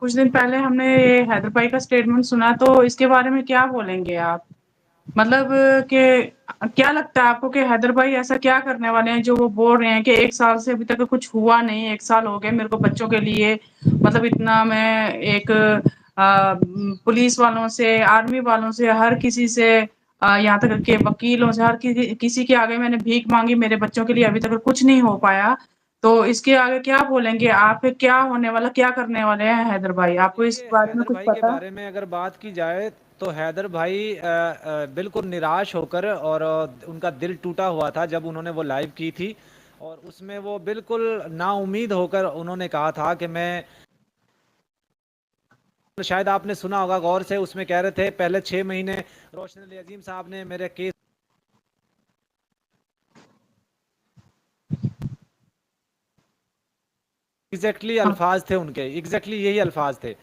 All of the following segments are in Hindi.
कुछ दिन पहले हमने ये हैदर भाई का स्टेटमेंट सुना, तो इसके बारे में क्या बोलेंगे आप? मतलब कि क्या लगता है आपको कि हैदर भाई ऐसा क्या करने वाले हैं जो वो बोल रहे हैं कि 1 साल से अभी तक कुछ हुआ नहीं, 1 साल हो गए मेरे को बच्चों के लिए, मतलब इतना मैं एक पुलिस वालों से, आर्मी वालों से, हर किसी से यहाँ तक के वकीलों से, हर किसी के आगे मैंने भीख माँगी, मेरे बच्चों के लिए अभी तक कुछ नहीं हो पाया। तो इसके आगे क्या बोलेंगे आप? क्या होने वाला, क्या करने वाले हैं हैदर भाई? आपको इस देखिए, बारे में हैदर कुछ भाई के पता है? बारे में अगर बात की जाए तो हैदर भाई बिल्कुल निराश होकर और उनका दिल टूटा हुआ था जब उन्होंने वो लाइव की थी। और उसमें वो बिल्कुल नाउम्मीद होकर उन्होंने कहा था कि मैं, शायद आपने सुना होगा गौर से, उसमें कह रहे थे पहले 6 महीने रोशन अली अजीम साहब ने मेरे केस, एग्जैक्टली हाँ। अल्फाज थे उनके, एग्जैक्टली यही अल्फाज थे।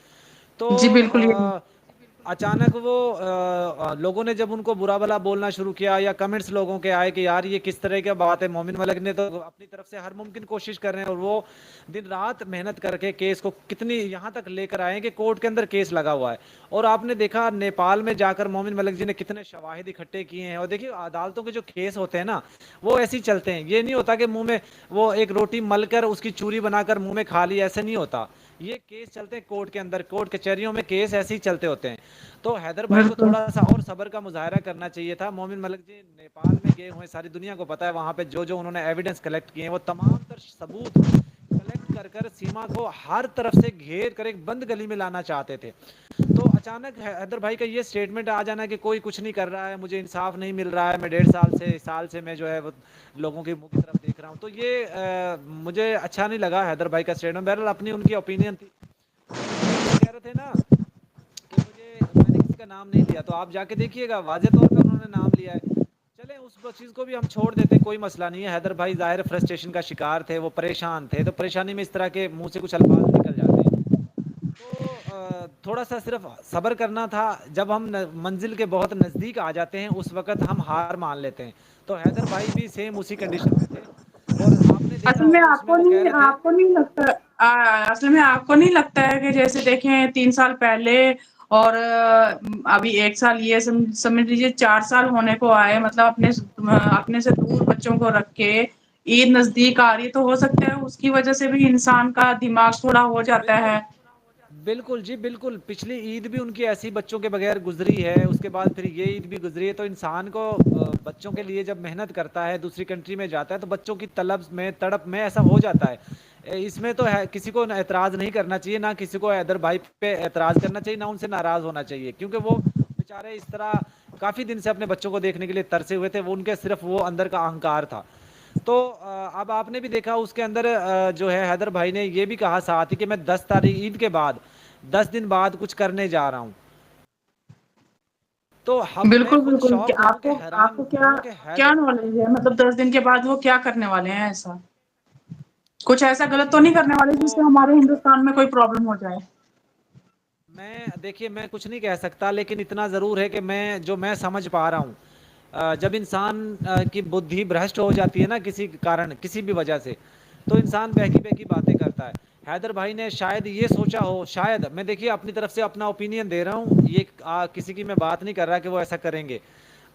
तो जी, बिल्कुल ये अचानक वो लोगों ने जब उनको बुरा भला बोलना शुरू किया या कमेंट्स लोगों के आए कि यार ये किस तरह की बात है, मोमिन मलिक ने तो अपनी तरफ से हर मुमकिन कोशिश कर रहे हैं और वो दिन रात मेहनत करके केस को कितनी यहाँ तक लेकर आए हैं कि कोर्ट के अंदर केस लगा हुआ है। और आपने देखा नेपाल में जाकर मोमिन मलिक जी ने कितने शवाहिद इकट्ठे किए हैं। और देखिए, अदालतों के जो केस होते हैं ना, वो ऐसे ही चलते हैं। ये नहीं होता कि मुंह में वो एक रोटी मलकर उसकी चूरी बनाकर मुंह में खा ली, ऐसे नहीं होता। ये केस चलते हैं कोर्ट के अंदर, कोर्ट कचहरियों में केस ऐसे ही चलते होते हैं। तो हैदर भाई को बिल्कुल। थोड़ा सा और सब्र का मुजाहरा करना चाहिए था। मोमिन मलिक जी नेपाल में गए हुए, सारी दुनिया को पता है वहां पे जो जो उन्होंने एविडेंस कलेक्ट किए हैं, वो तमाम तर सबूत कलेक्ट कर कर सीमा को हर तरफ से घेर कर एक बंद गली में लाना चाहते थे। तो अचानक हैदर भाई का ये स्टेटमेंट आ जाना कि कोई कुछ नहीं कर रहा है, मुझे इंसाफ नहीं मिल रहा है, मैं 1.5 साल से मैं जो है वो लोगों के मुंह की तरफ देख रहा हूँ, तो ये मुझे अच्छा नहीं लगा हैदर भाई का स्टेटमेंट। बहरहाल अपनी उनकी ओपिनियन थी। और वो जो कह रहे थे ना कि मुझे, मैंने किसी का नाम नहीं लिया, तो आप जाके देखिएगा वाजे तौर पे उन्होंने नाम लिया है। चले उस चीज़ को भी हम छोड़ देते हैं, कोई मसला नहीं है। हैदर भाई ज़ाहिर फ्रस्ट्रेशन का शिकार थे, वो परेशान थे, तो परेशानी में इस तरह के मुंह से कुछ अल्फाज निकल जाते हैं। तो थोड़ा सा सिर्फ सब्र करना था। जब हम मंजिल के बहुत नज़दीक आ जाते हैं उस वक्त हम हार मान लेते हैं। तो हैदर भाई भी सेम उसी कंडीशन में थे। और आपने देखा असल में होगा उसमें आपको वो कह नहीं रहे थे, आपको नहीं लगता असल में आपको नहीं लगता है कि जैसे देखें 3 साल पहले और अभी 1 साल, ये समझ लीजिए 4 साल होने को आए, मतलब अपने से दूर बच्चों को रख के ईद नजदीक आ रही है, तो हो सकता है उसकी वजह से भी इंसान का दिमाग थोड़ा हो जाता है। बिल्कुल बिल्कुल जी बिल्कुल, पिछली ईद भी उनकी ऐसी बच्चों के बगैर गुजरी है, उसके बाद फिर ये ईद भी गुजरी है। तो इंसान को बच्चों के लिए जब मेहनत करता है, दूसरी कंट्री में जाता है, तो बच्चों की तलब में, तड़प में ऐसा हो जाता है। इसमें तो है, किसी को एतराज़ नहीं करना चाहिए, ना किसी को हैदर भाई पे एतराज़ करना चाहिए, ना उनसे नाराज़ होना चाहिए, क्योंकि वो बेचारे इस तरह काफ़ी दिन से अपने बच्चों को देखने के लिए तरसे हुए थे। वो उनके सिर्फ वो अंदर का अहंकार था। तो अब आपने भी देखा उसके अंदर जो है हैदर भाई ने ये भी कहा साथ ही कि मैं 10 तारीख ईद के बाद 10 दिन बाद कुछ करने जा रहा हूँ। तो हम, मैं बिल्कुल, खुद बिल्कुल। शॉक क्या हूँ कि आपको हैरान आपको क्या हूँ कि क्या हैदर, नॉलेज है? मतलब 10 दिन के बाद वो क्या करने वाले हैं ऐसा? कुछ ऐसा गलत तो देखिए नहीं करने वाले वो, जिससे हमारे हिंदुस्तान में कोई प्रॉब्लम हो जाए? मैं देखिए मैं कुछ नहीं कह सकता, लेकिन इतना ज़रूर है कि मैं समझ पा रहा हूँ। जब इंसान की बुद्धि भ्रष्ट हो जाती है ना किसी कारण, किसी भी वजह से, तो इंसान बहकी बहकी बातें करता है। हैदर भाई ने शायद ये सोचा हो, शायद, मैं देखिए अपनी तरफ से अपना ओपिनियन दे रहा हूँ, ये किसी की मैं बात नहीं कर रहा कि वो ऐसा करेंगे।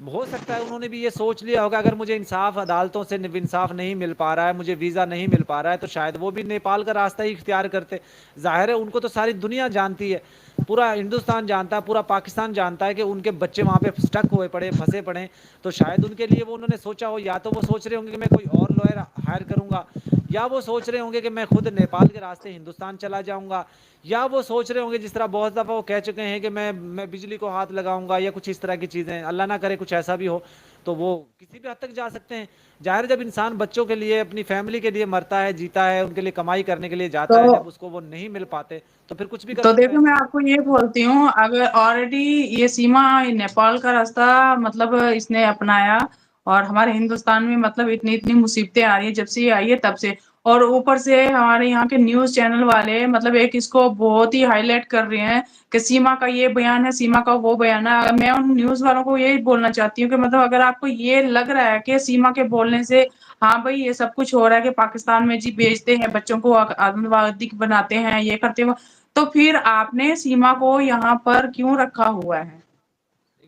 हो सकता है उन्होंने भी ये सोच लिया होगा, अगर मुझे इंसाफ अदालतों से इंसाफ नहीं मिल पा रहा है, मुझे वीज़ा नहीं मिल पा रहा है, तो शायद वो भी नेपाल का रास्ता ही इख्तियार करते। जाहिर है उनको तो सारी दुनिया जानती है, पूरा हिंदुस्तान जानता है, पूरा पाकिस्तान जानता है कि उनके बच्चे वहाँ पे स्टक हुए पड़े, फंसे पड़े। तो शायद उनके लिए वो उन्होंने सोचा हो, या तो वो सोच रहे होंगे कि मैं कोई और लॉयर हायर करूँगा, या वो सोच रहे होंगे कि मैं खुद नेपाल के रास्ते हिंदुस्तान चला जाऊँगा, या वो सोच रहे होंगे जिस तरह बहुत दफ़ा वो कह चुके हैं कि मैं बिजली को हाथ लगाऊंगा, या कुछ इस तरह की चीज़ें, अल्लाह ना करे कुछ ऐसा भी हो, तो वो किसी भी हद तक जा सकते हैं। जाहिर है, जब इंसान बच्चों के लिए, अपनी फैमिली के लिए मरता है, जीता है, उनके लिए कमाई करने के लिए तो जाता है, जब उसको वो नहीं मिल पाते तो फिर कुछ भी कर तो सकता है देखो, मैं इंसान। आपको ये बोलती हूँ, अगर ऑलरेडी ये सीमा नेपाल का रास्ता मतलब इसने अपनाया, और हमारे हिंदुस्तान में मतलब इतनी इतनी मुसीबतें आ रही है जब से ये आई है तब से, और ऊपर से हमारे यहाँ के न्यूज चैनल वाले मतलब एक इसको बहुत ही हाईलाइट कर रहे हैं कि सीमा का ये बयान है, सीमा का वो बयान है। मैं उन न्यूज वालों को यही बोलना चाहती हूँ कि मतलब अगर आपको ये लग रहा है कि सीमा के बोलने से हाँ भाई ये सब कुछ हो रहा है कि पाकिस्तान में जी भेजते हैं बच्चों को, आतंकवादी बनाते हैं, ये करते हैं, तो फिर आपने सीमा को यहाँ पर क्यों रखा हुआ है?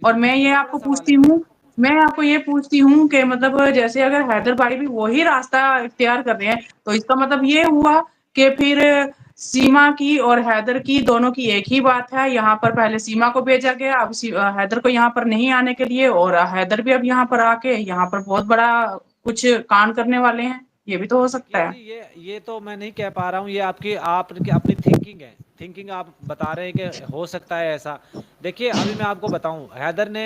और मैं ये बहुत बड़ा आपको सवाल पूछती है। हूँ मैं आपको ये पूछती हूँ कि मतलब जैसे अगर हैदर भाई भी वही रास्ता इख्तियार कर रहे हैं, तो इसका मतलब ये हुआ कि फिर सीमा की और हैदर की दोनों की एक ही बात है। यहाँ पर पहले सीमा को भेजा गया, अब हैदर को यहाँ पर नहीं आने के लिए, और हैदर भी अब यहाँ पर आके यहाँ पर बहुत बड़ा कुछ कांड करने वाले हैं। ये भी तो हो सकता देखिए है। जी, ये तो मैं नहीं कह पा रहा हूँ, ये आपकी अपनी थिंकिंग है। थिंकिंग आप बता रहे हैं कि हो सकता है ऐसा। देखिए अभी मैं आपको बताऊं, हैदर ने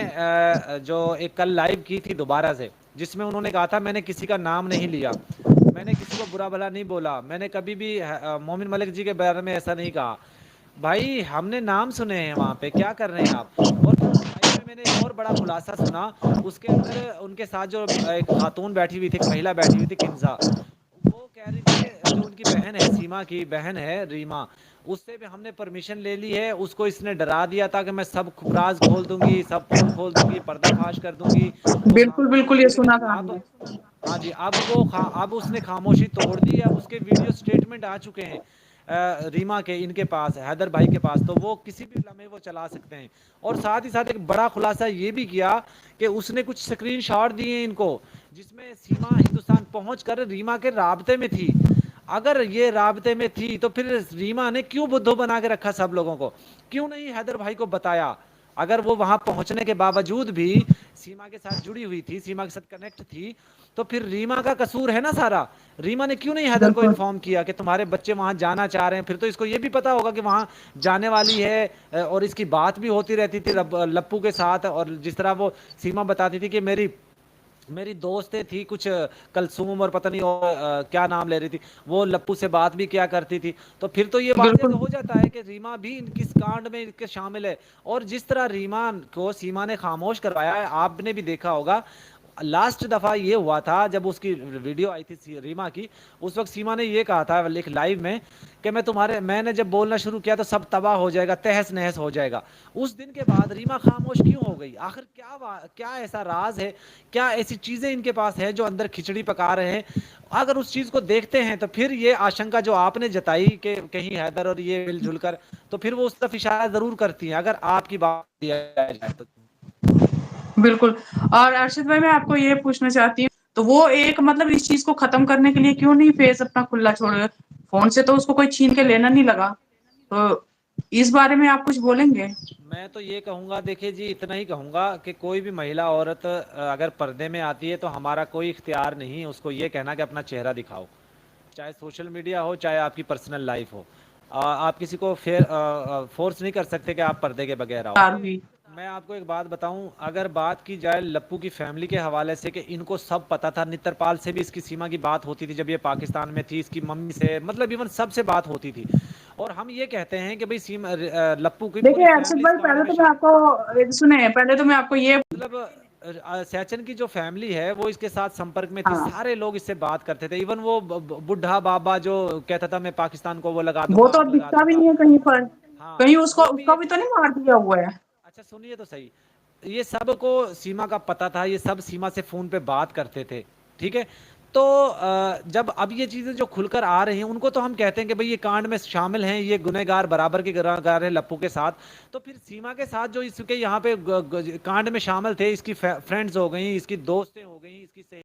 जो एक कल लाइव की थी दोबारा से, जिसमें उन्होंने कहा था मैंने किसी का नाम नहीं लिया, मैंने किसी को बुरा भला नहीं बोला, मैंने कभी भी मोमिन मलिक जी के बारे में ऐसा नहीं कहा। भाई हमने नाम सुने हैं वहाँ पे, क्या कर रहे हैं आप? और फिर उस लाइव में मैंने एक और बड़ा खुलासा सुना, उसके अंदर उनके साथ जो एक खातून बैठी हुई थी, एक महिला बैठी हुई थी, किन्जा, वो कह रही थी कि जो उनकी बहन है, सीमा की बहन है रीमा, उससे भी हमने परमिशन ले ली है, उसको इसने डरा दिया था कि मैं सब राज खोल दूंगी, सब पोल खोल दूंगी, पर्दाफाश कर दूंगी, वो बिल्कुल, खामोश बिल्कुल, ये रहेगी। सुना लेकिन था अब, हमने। हाँ जी, अब उसने खामोशी तोड़ दी। अब उसके वीडियो स्टेटमेंट आ चुके हैं रीमा के, इनके पास, हैदर भाई के पास, तो वो किसी भी लम्हे वो चला सकते हैं। और साथ ही साथ एक बड़ा खुलासा ये भी किया कि उसने कुछ स्क्रीनशॉट दिए इनको, जिसमें सीमा हिंदुस्तान पहुंचकर रीमा के राब्ते में थी। अगर ये राब्ते में थी तो फिर रीमा ने क्यों बुद्धू बना के रखा सब लोगों को? क्यों नहीं हैदर भाई को बताया? अगर वो वहां पहुंचने के बावजूद भी सीमा के साथ जुड़ी हुई थी, सीमा के साथ कनेक्ट थी, तो फिर रीमा का कसूर है ना सारा। रीमा ने क्यों नहीं हैदर को बिल्कुल। इन्फॉर्म किया कि तुम्हारे बच्चे वहां जाना चाह रहे हैं? फिर तो इसको ये भी पता होगा कि वहां जाने वाली है, और इसकी बात भी होती रहती थी लप्पू के साथ। और जिस तरह वो सीमा बताती थी कि मेरी मेरी दोस्तें थी कुछ, कलसूम और पता नहीं और क्या नाम ले रही थी, वो लप्पू से बात भी क्या करती थी। तो फिर तो ये वाजह बिल्कुल। हो जाता है कि रीमा भी किस कांड में इनके शामिल है। और जिस तरह रीमा को सीमा ने खामोश करवाया है, आपने भी देखा होगा। लास्ट दफा ये हुआ था जब उसकी वीडियो आई थी रीमा की, उस वक्त सीमा ने ये कहा था एक लाइव में कि मैंने जब बोलना शुरू किया तो सब तबाह हो जाएगा, तहस नहस हो जाएगा। उस दिन के बाद रीमा खामोश क्यों हो गई? आखिर क्या ऐसा राज है, क्या ऐसी चीजें इनके पास है जो अंदर खिचड़ी पका रहे हैं? अगर उस चीज को देखते हैं तो फिर ये आशंका जो आपने जताई कि कहीं हैदर और ये मिलजुल कर, तो फिर वो उस तरफ इशारा जरूर करती हैं, अगर आपकी बात किया जाए तो। बिल्कुल। और अर्शद भाई, मैं आपको ये पूछना चाहती हूँ, तो वो एक मतलब इस चीज़ को ख़त्म करने के लिए क्यों नहीं फेस अपना खुला छोड़, फ़ोन से तो उसको कोई छीन के लेना नहीं लगा। तो इस बारे में आप कुछ बोलेंगे? मैं तो ये कहूँगा, देखिए जी, इतना ही कहूँगा कि कोई भी महिला औरत अगर पर्दे में आती है तो हमारा कोई इख्तियार नहीं है उसको ये कहना कि अपना चेहरा दिखाओ, चाहे सोशल मीडिया हो, चाहे आपकी पर्सनल लाइफ हो। आप किसी को फोर्स नहीं कर सकते कि आप पर्दे के बगैर आओ। यार भी। मैं आपको एक बात बताऊं, अगर बात की जाए लप्पू की फैमिली के हवाले से कि इनको सब पता था, नित्रपाल से भी इसकी सीमा की बात होती थी जब ये पाकिस्तान में थी, इसकी मम्मी से, मतलब इवन सबसे बात होती थी। और हम ये कहते हैं कि भाई सीमा लप्पू की पूरी देखिए अर्शद फैमिली इस भाई, कांड पहले में तो मैं आपको सुने, पहले तो मैं आपको ये मतलब सैचन की जो फैमिली है वो इसके साथ संपर्क में थी, हाँ, सारे लोग इससे बात करते थे। इवन वो बुढ़ा बाबा जो कहता था मैं पाकिस्तान को वो लगा वो दूंगा, तो आग अब लगा दिखता भी दूंगा। नहीं है कहीं पर। हाँ, कहीं उसको वो भी उसका एक, भी तो नहीं मार दिया हुआ है? अच्छा सुनिए तो सही, ये सब को सीमा का पता था, ये सब सीमा से फोन पे बात करते थे, ठीक है। तो जब अब ये चीजें जो खुलकर आ रही हैं, उनको तो हम कहते हैं कि भाई ये कांड में शामिल हैं, ये गुनहगार बराबर के गुनहगार है लप्पू के साथ। तो फिर सीमा के साथ जो इसके यहाँ पे कांड में शामिल थे, इसकी फ्रेंड्स हो गई, इसकी दोस्तें हो गई, इसकी